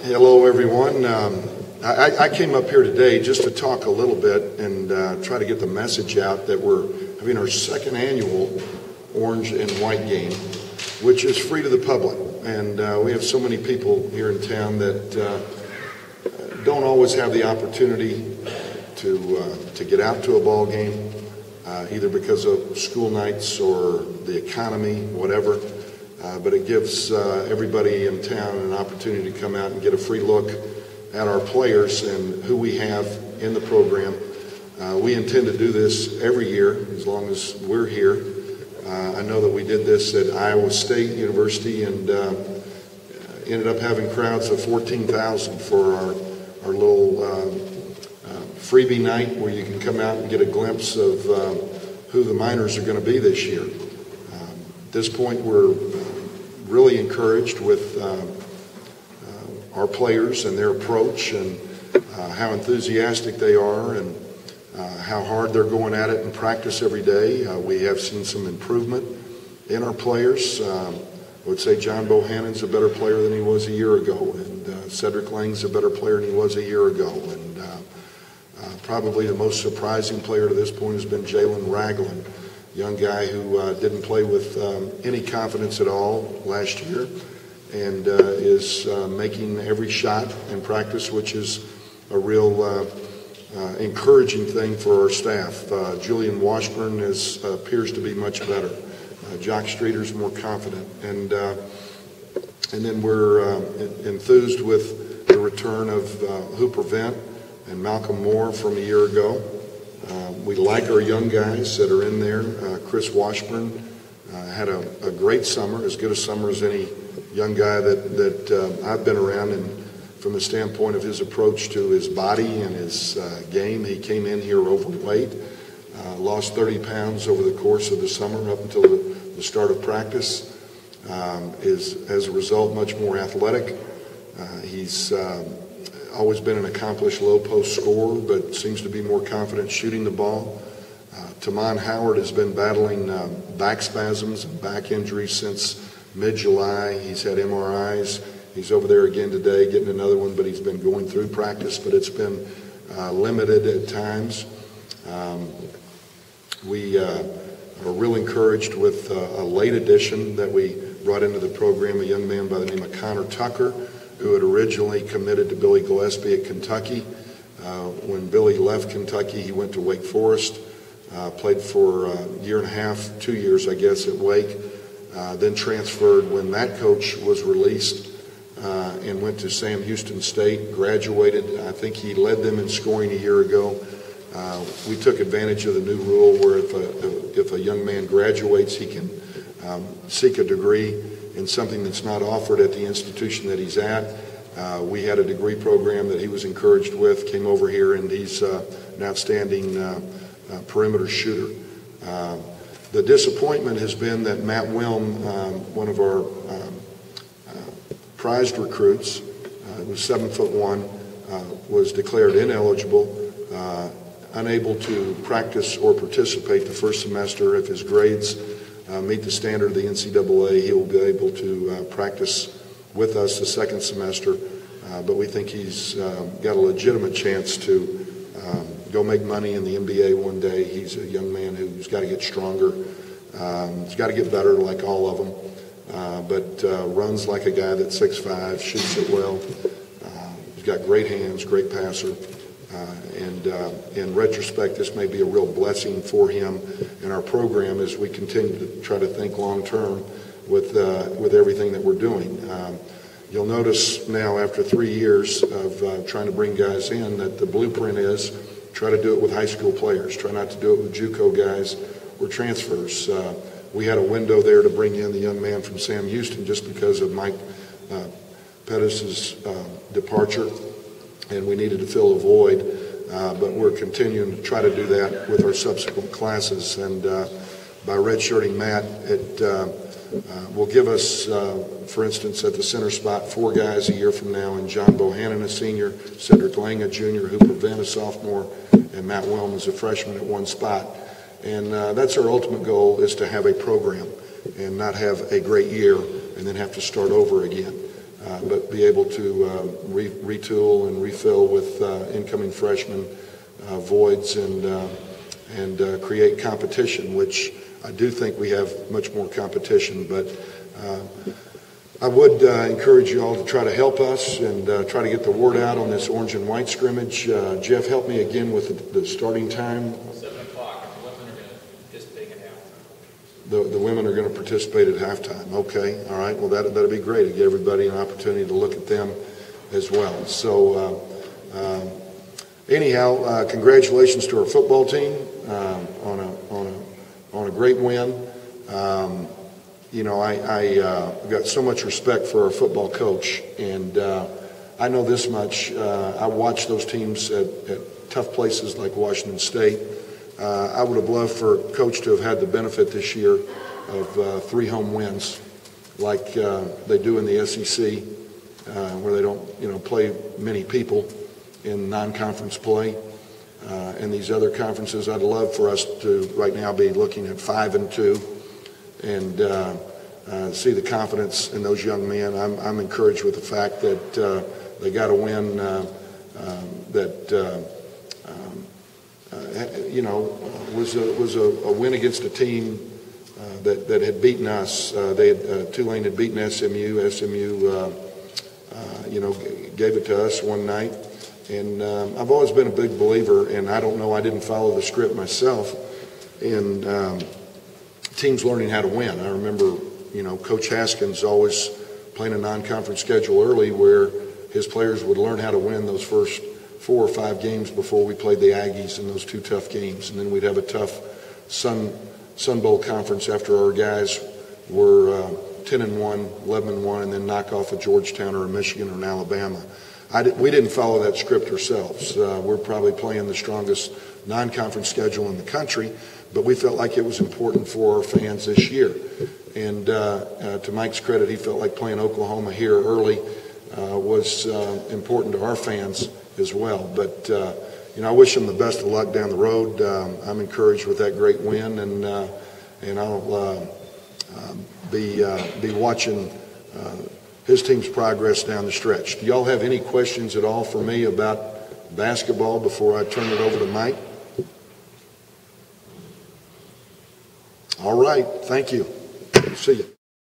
Hello, everyone. I came up here today just to talk a little bit and try to get the message out that we're having our second annual Orange and White game, which is free to the public. And we have so many people here in town that don't always have the opportunity to get out to a ball game, either because of school nights or the economy, whatever. But it gives everybody in town an opportunity to come out and get a free look at our players and who we have in the program. We intend to do this every year as long as we're here. I know that we did this at Iowa State University and ended up having crowds of 14,000 for our little freebie night where you can come out and get a glimpse of who the Miners are going to be this year. At this point, we're really encouraged with our players and their approach and how enthusiastic they are and how hard they're going at it in practice every day. We have seen some improvement in our players. I would say John Bohannon's a better player than he was a year ago, and Cedric Lang's a better player than he was a year ago. And probably the most surprising player to this point has been Jalen Ragland, young guy who didn't play with any confidence at all last year and is making every shot in practice, which is a real encouraging thing for our staff. Julian Washburn appears to be much better. Jock Streeter's more confident. And then we're enthused with the return of Hooper Vent and Malcolm Moore from a year ago. We like our young guys that are in there. Chris Washburn had a great summer, as good a summer as any young guy that I've been around. And from the standpoint of his approach to his body and his game, he came in here overweight, lost 30 pounds over the course of the summer up until the start of practice. Is, as a result, much more athletic. He's always been an accomplished low post scorer, but seems to be more confident shooting the ball. Tamon Howard has been battling back spasms and back injuries since mid-July. He's had MRIs. He's over there again today getting another one, but he's been going through practice, but it's been limited at times. We are real encouraged with a late addition that we brought into the program, a young man by the name of Connor Tucker, who had originally committed to Billy Gillespie at Kentucky. When Billy left Kentucky, he went to Wake Forest, played for a year and a half, 2 years, I guess, at Wake, then transferred when that coach was released and went to Sam Houston State, graduated. I think he led them in scoring a year ago. We took advantage of the new rule where if a young man graduates, he can seek a degree in something that's not offered at the institution that he's at. We had a degree program that he was encouraged with, came over here, and he's an outstanding perimeter shooter. The disappointment has been that Matt Wilm, one of our prized recruits, was 7'1", was declared ineligible, unable to practice or participate the first semester. If his grades meet the standard of the NCAA, he will be able to practice with us the second semester, but we think he's got a legitimate chance to go make money in the NBA one day. He's a young man who's got to get stronger. He's got to get better like all of them, but runs like a guy that's 6'5", shoots it well. He's got great hands, great passer. And in retrospect, this may be a real blessing for him in our program as we continue to try to think long-term with everything that we're doing. You'll notice now after 3 years of trying to bring guys in that the blueprint is try to do it with high school players. Try not to do it with JUCO guys or transfers. We had a window there to bring in the young man from Sam Houston just because of Mike Pettis' departure, and we needed to fill a void. But we're continuing to try to do that with our subsequent classes. And by redshirting Matt, it will give us, for instance, at the center spot, 4 guys a year from now, and John Bohannon, a senior, Cedric Lang, a junior, Hooper Vent, a sophomore, and Matt Wilm is a freshman at one spot. And that's our ultimate goal, is to have a program and not have a great year and then have to start over again. but be able to retool and refill with incoming freshmen voids and create competition, which I do think we have much more competition. But I would encourage you all to try to help us and try to get the word out on this orange and white scrimmage. Jeff, help me again with the starting time. 7 o'clock. The women are going to participate at halftime. The women are going to participate at halftime. Okay, all right. Well, that'll be great to give everybody an opportunity to look at them as well. So anyhow, congratulations to our football team on a great win. You know, I've got so much respect for our football coach, and I know this much. I watched those teams at tough places like Washington State. I would have loved for Coach to have had the benefit this year of 3 home wins like they do in the SEC, where they don't, play many people in non-conference play. And these other conferences, I'd love for us to right now be looking at 5-2 and see the confidence in those young men. I'm encouraged with the fact that they got a win was a win against a team that had beaten us. Tulane had beaten SMU. SMU, gave it to us one night. And I've always been a big believer, and I don't know, I didn't follow the script myself, in teams learning how to win. I remember, Coach Haskins always playing a non-conference schedule early where his players would learn how to win those first 4 or 5 games before we played the Aggies in those 2 tough games. And then we'd have a tough Sun Bowl conference after our guys were 10-1, 11-1, and then knock off a Georgetown or a Michigan or an Alabama. We didn't follow that script ourselves. We're probably playing the strongest non-conference schedule in the country, but we felt like it was important for our fans this year. And to Mike's credit, he felt like playing Oklahoma here early was important to our fans as well. But, I wish him the best of luck down the road. I'm encouraged with that great win, and I'll be watching his team's progress down the stretch. Do y'all have any questions at all for me about basketball before I turn it over to Mike? All right. Thank you. See you.